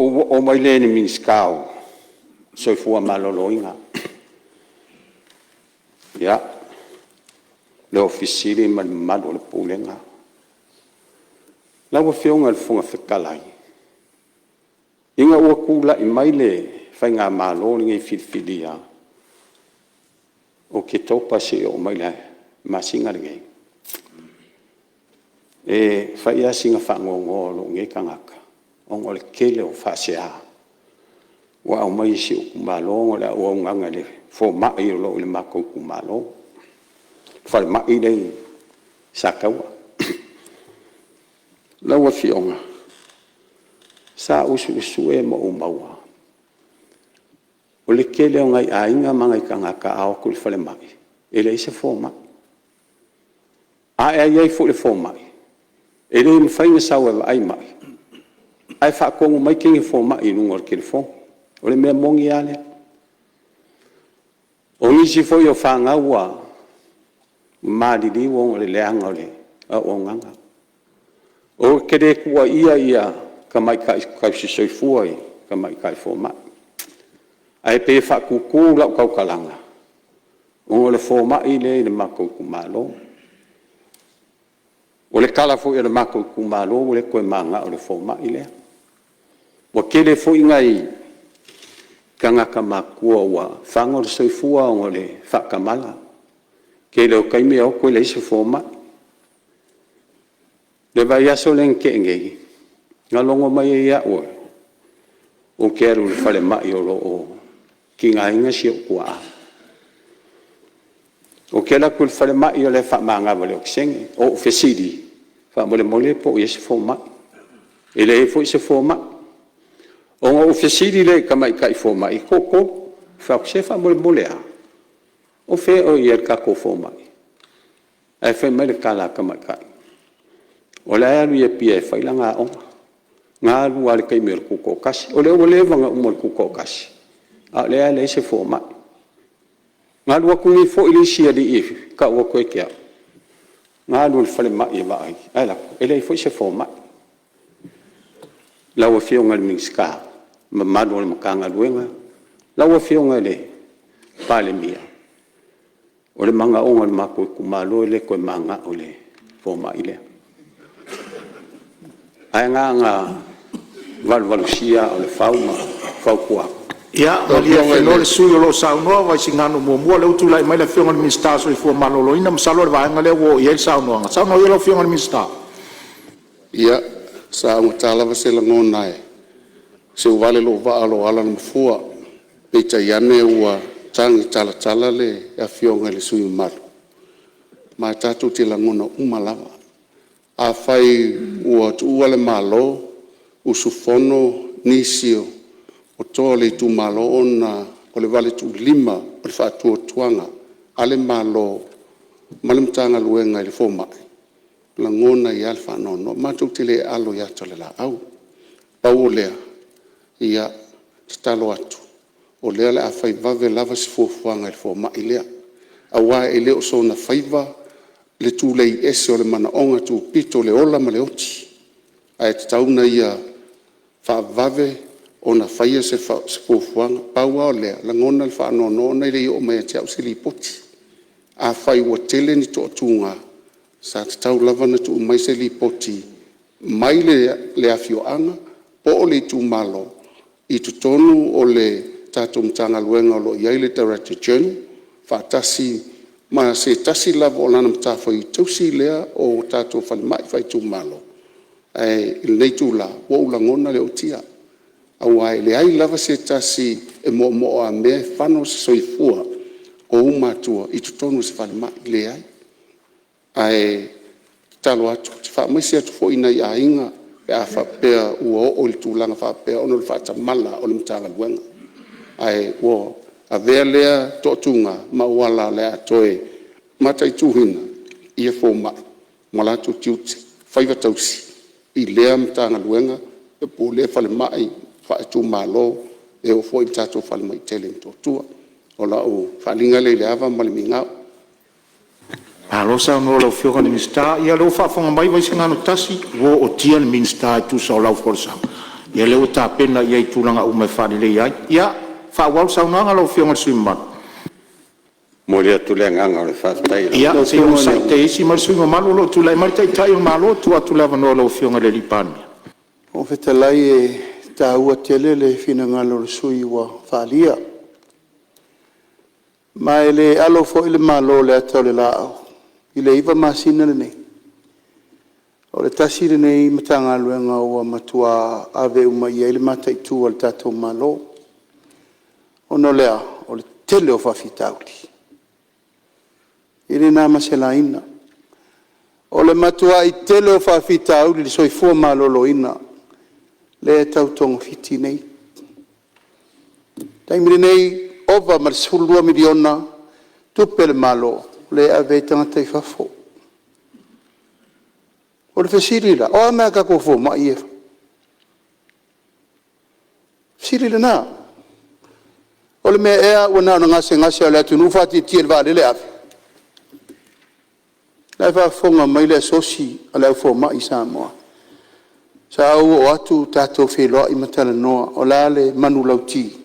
o mai le ni minskao so fu malolo inga ya le ofisiri mal o le pulenga la wo fionga le funga fekalai inga o kula I mai le fainga malo ngi filfilia o ke topa se o mai le masinga le e faia singa fa ngolo ngi kangaka o le kele o fa se a wa o mai si o malo la o nganga le fo mai lo le mako ku malo fa mai le sakawa la wa fionga sa usu e mo maua o le kele o ngai ainga mangai kangaka ao ku le fale mai ele se fo mai ai fo le fo mai ele me fainga sawa ai mai ai fa ko mai kingi fo mai no ngor ke fo o le me mongi ale o ni si fo yo fanga wa ma di wo le leanga le o nganga o kede ku ia ka mai ka si soi fuai ka mai ka fo mai ai pe fa ku la ka kalanga o le fo mai le mako ku malo o le kala fo le mako ku malo o le ko manga o le fo mai le o kele fo ngai kanga ka makua wa fango le soi fua o le fa kamala kele o kai me o ko le se fo mai le vai aso len ke ngai ngalongo mai ia o keru le fale mai o lo ki ngai nga si o kwa o kela kul fale mai o le fa manga vale o seng o fesidi fa mole po yes fo mai ele fo se fo mai o fesidi le kamai kai fo mai koko fa se fa mole o fe o yer ka ko fo mai ai fe mai le kala kamai kai o la lu ye pie fa ilanga o nga lu ale kai mer ku ko kasi o le vanga mo ku ko kasi a le se fo mai nga lu ku ni fo ili sia di if ka o ko ke nga lu fale mai ba ai la ele fo se fo mai la o fio ngal mingska ma do le makanga luenga la o fio ngale pale mia o le manga o ngal mako ku malo le ko manga o le fo mai le ai nga valvalusia o le fauma faukua ia o le sui lo saunoa vai singano mua le utu lai mai le fionga le minsta so fu malolo ina masalo le vaenga le wo ia saunoa saunoa le fionga le minsta ia sa utala vase la ngonai se vale lo va alo ala mfua pecha yane ua tangi tala le a fionga le sui malo ma tatu te la ngona umalava a fai ua tu le malo usufono nisio o tole tu malo ona o le vale tu lima o le fatu tuanga ale malo malimtanga luenga le foma la ngona ya alfa no ma tu tele alo ya tole la au paulea ia stalo atu o le ala fai vave lava si fofuanga le foma ilea awa ele o sona faiva le tu lei ese o le mana onga tu pito le ola ma le oti ai tauna ia fa vave ona faia se fofuanga paua o le la ngona le fa no nei le o mai tia usili poti a fai o tele ni to tunga sa tau lava na tu mai se li poti mai le afio anga po le tu malo I tu tonu o le tatum tanga luenga lo ia le director general fa tasi ma se tasi lava o lana mta foi tusi lea o tatu fal mai fai tu malo ai le tu la o la ngona le otia awai le ai lava se tasi e mo a me fano soifua o matua I tu tonu se fal mai le ai talo atu fa mai se tu foi na ia inga pe a fa pe o le tu langa fa pe ono le fa mala o le mtanga luenga ai wo a velea totunga ma wala le atoe matai tuhina ia fo ma mala tu tiuti faiva tausi I lea mtanga luenga e po le fale mai fa tu malo e o foi tatu fale mai tele to tua o la o falinga le ava mal minga alo sa no lo fio con minsta ia lo fa fonga mai vai singano tasi wo o tia minsta tu so la forza ia le o tapena ia i tulaga uma e fa'alelei ai ia fa'auau saunoaga lau fioga le sui mamalo Mo le atu le nganga o le whaatai. ia te o sa te isi ma le sui mamalo lo tulai mai taitai o malo tu atu le avanoa lau fioga le lipani O fetalai e tāua tele le finangalo le sui ua whaalia. Ma e le alo fo i le malo le atau le lao. I le iwa masina le nei. O le tasi le nei matanga luenga ua matua ave uma i le mata i tu al tatou malo. O no lea, o le tele o whawhitauli. I le nā maselaina. O le matua i tele o whawhitauli le soifua malolo ina. Le tau tongo fiti nei. Taimire nei, ova ma le 10 miliona, tupe le malo, le ave tangata i whafo. O le whesiri la, o a mea kako fo, ma i e. Whesiri le nā. O le mea ea, ua nao na ngase o le atu nufati tia le vale le ave. Lai whafonga mai le asosi, a le au fo ma i Samoa. Sa au o atu tātou wheloa i matala noa o lale manu lauti.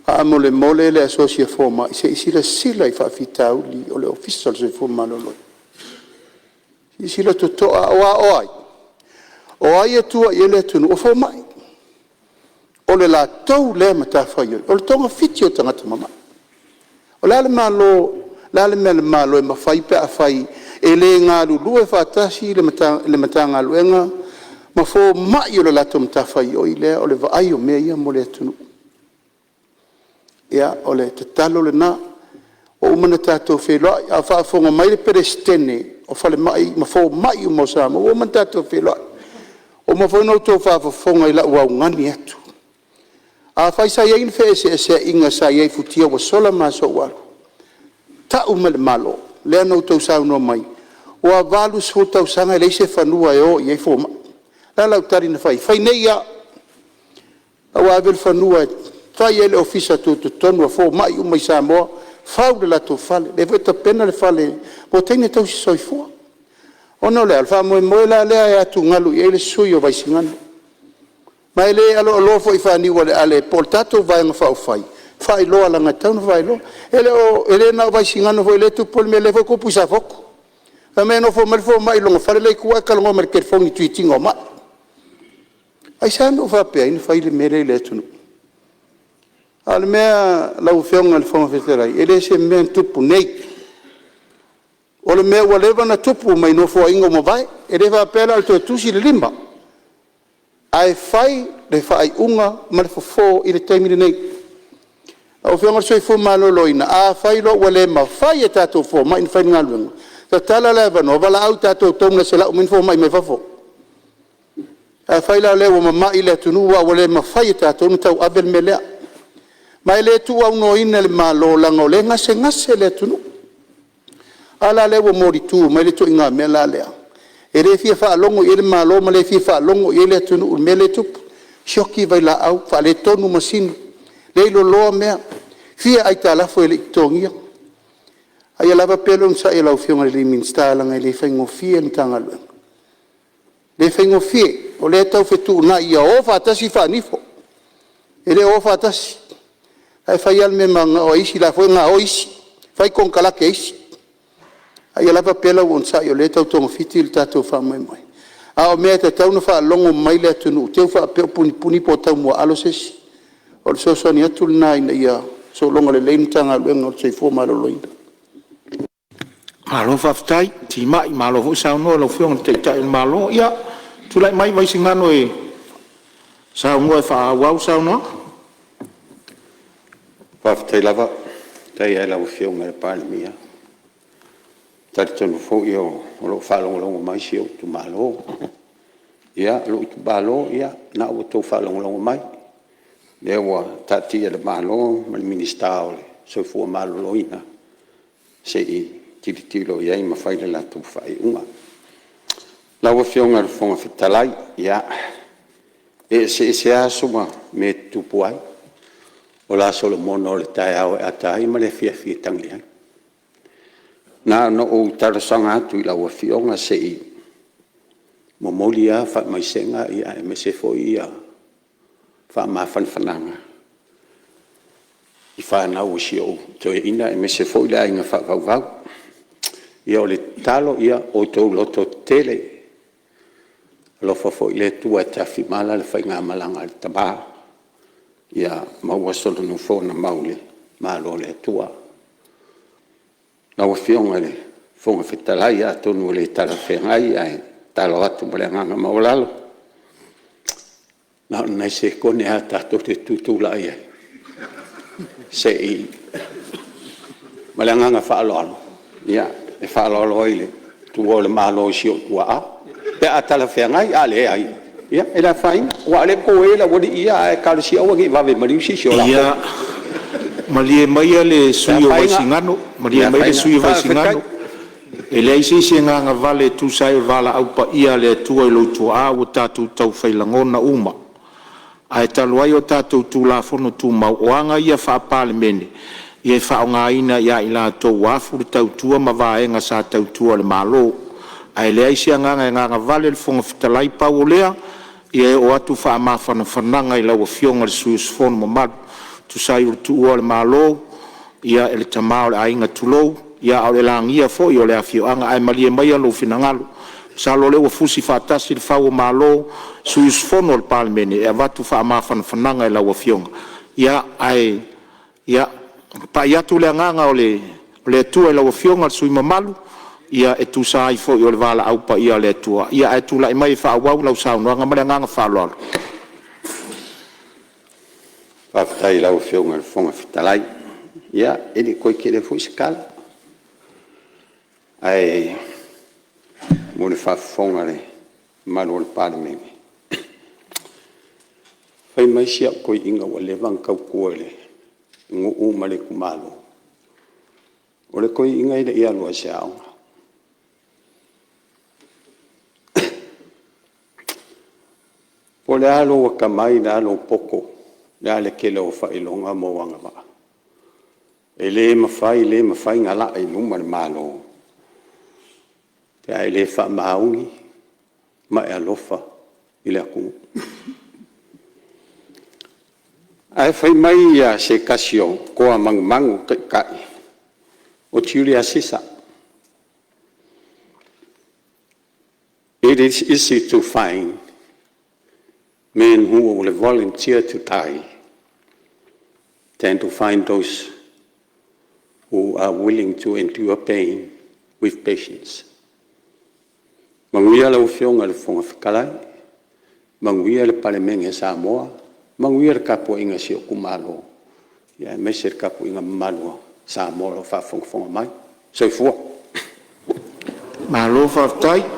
A mole le asosia forma i se isila sila i whawhitau li o le official se forma loloi. Isila to toa o ai. O ai atua i ele atunu o formai. O le la tau le matawhai o le tonga fiti o tangata mama. O lale malo e mawhai pe a whai e le ngā lulu e whatasi le matanga luenga ma fo mai o le lato matawhai o i lea o le vaai o mea ia mo le atunu. Ia o le tatalo le na o umana tātou wheloa a whaafonga mai le perestene o whale mai ma fo mai o mosama o umana tātou wheloa o ma fo inau tō whaafonga i la ua ngani atu. A whai sa iei nfe ese inga sa iei futia wa sola ma so waru. Ta umale malo le anau tau sauno mai o a valu so tau sanga le se whanua e o iei fo mai. La lau tari na whai. Whai nei a awa avel whanua fai ele ofisa tu tonu a fo mai umai Samoa fau le lato fale le veta pena le fale mo tene tau si soifua ono le alfa mo la le a tu ngalu i ele sui o vai singana mai le alo fo i fani wale ale portato vai nga fau fai lo ala nga tau vai lo ele na vai singana fo ele tu pol me le fo ko pusa foko a me no fo mai lo fale le ku ka lo mer kerfoni tweeting o ma ai sa no fa pe in fai le mere le tunu al mea lau whionga le whonga wheterai, ele se mea tupu nei. O le mea walewa na tupu mai no fua ingo mo vai, ele wha pēla al tua tusi le limba. Ai whai le whai unga ma le fo i le taimiri nei. Au whionga soi fu maloloina, a whai lo wale ma whai e tātou fo mai in whai ngaluenga. Ta tala lewa no, wala au tātou tonga se lau min fo mai me whafo. A whai la lewa ma mai le tunu wa wale ma whai e tātou ni tau abel me lea. Mai le tu au no ina le malo langa o le ngase le tunu. Ala le wa mori tu, mai le tu inga me la lea. E le fia wha alongo i le malo, ma le fia wha alongo i le tunu, me le tupu. Shoki vai la au, wha le tonu masinu. Le ilo loa mea, fia ai ta lafo e le iktongia. Ai alava pelo nsa e lau fionga le minsta langa i le whaingo fia ni tanga luenga. Le whaingo fia, o le tau fetu na ia o whatasi wha nifo. E le o whatasi. Ai fai al me manga o isi la foi nga o isi fai con kala ke isi ai la papela on sa yo le tau tongo fitil tato fa mai mai a o me ta tau no fa longo mai le tunu te fa pe puni po tau mo alo sesi o so ni atul nai na ia so longo le lentanga le ngo se fo malo loina malo fa ftai ti mai malo fo sa no lo fiong te ta el malo ia tu lai mai vai singano e sa mo fa wa sa no Whawhatai lava, tai ai lau whionga e pāle mia. Tari tonu fo i o lo whalongolongo mai si o tu malo. Ia, lo i tu malo, ia, na o tō whalongolongo mai. Lea wa tati e le malo, ma le minista o le, so fua malo loina. Se i tiritilo iai ma whaile la tu whai unga. Lau whionga le whonga whitalai, ia, e se asuma me tupu ai. O la Solomono le tai au e atai ma le fia tangi ai. Nā no o tarasanga atu i la ua whionga se i momolia wha mai senga ia e me se fo ia whaamawhanawhananga. I whanau o si o to e ina e me se fo ila inga whakawau. Ia o le talo ia o tau loto tele. Lofa fo ile tua tafi mala le whainga malanga le taba. Ia maua solo no fo na maule malo le tua. Na wa fionga le fonga fitalai a tonu le tala whengai ai talo atu mole nganga maulalo. Na nei se kone a tato te tutula ia. Se i malanga whaaloalo. Ia, e whaaloalo ile. Tu o le malo si o tua a. Pe a tala whengai a le ai. Ia, e la whainga. Wa le po e la wadi ia e kalisi awa ki wawe mariusi si o la. Ia, malie maia le sui o waisingano. Malie maia le sui o waisingano. E le isi se nganga vale tu sai o vala au pa ia le tua i lo tua a o tatu tau whailangona uma. Ai taluai o tātou tūlafono tū mau oanga ia whaapale mene. Ia whaonga ina ia ila tau wafu le tau tua ma vaenga sa tau tua le malo. Ai lea isi nganga e nganga vale le fonga fitalai pau o lea. Ia o atu whaamawhana whananga i lau a fionga le suisfono ma madu. Tu sai o tua le malo. Ia ele tamao le ainga tulou. Ia au le langia fo i o lea fioanga. Ai malie maia lo finangalo. Sa lo le fusi fatasi le fau malo suis fono le palmene e vatu fa ma fananga e la fionga ia ai ia pa ia tu le nganga o le tu e la fionga sui mamalu ia e tu sa i fo i le vala au pa ia le tua ia e tu la mai fa wa la sa no ngama le nganga fa lo fa tai la fionga le fonga fitalai ia e di koi ke le fu skala ai mo le whafonga le maro le pāre mene. Whai mai sia koi inga wa le wankau kua le ngu uma le kumalo. O le koi inga ile ia lua se aonga. Po le alo wa kamai le alo poko le ale kele o whailonga mo wanga wa. E le mawhai ngala ai numa le malo. Te ai le wha maungi, ma e alofa i le aku. Ai whai mai ia se kasio, koa mangu kai, o tiuri a sisa. It is easy to find men who will volunteer to die than to find those who are willing to endure pain with patience. Manguia le fionga le fonga whakalai, manguia le palemenge Samoa, manguia le kapo inga si o kumalo, ia mese le kapo inga malua Samoa lo whafonga mai, so fua. Malo whaftai.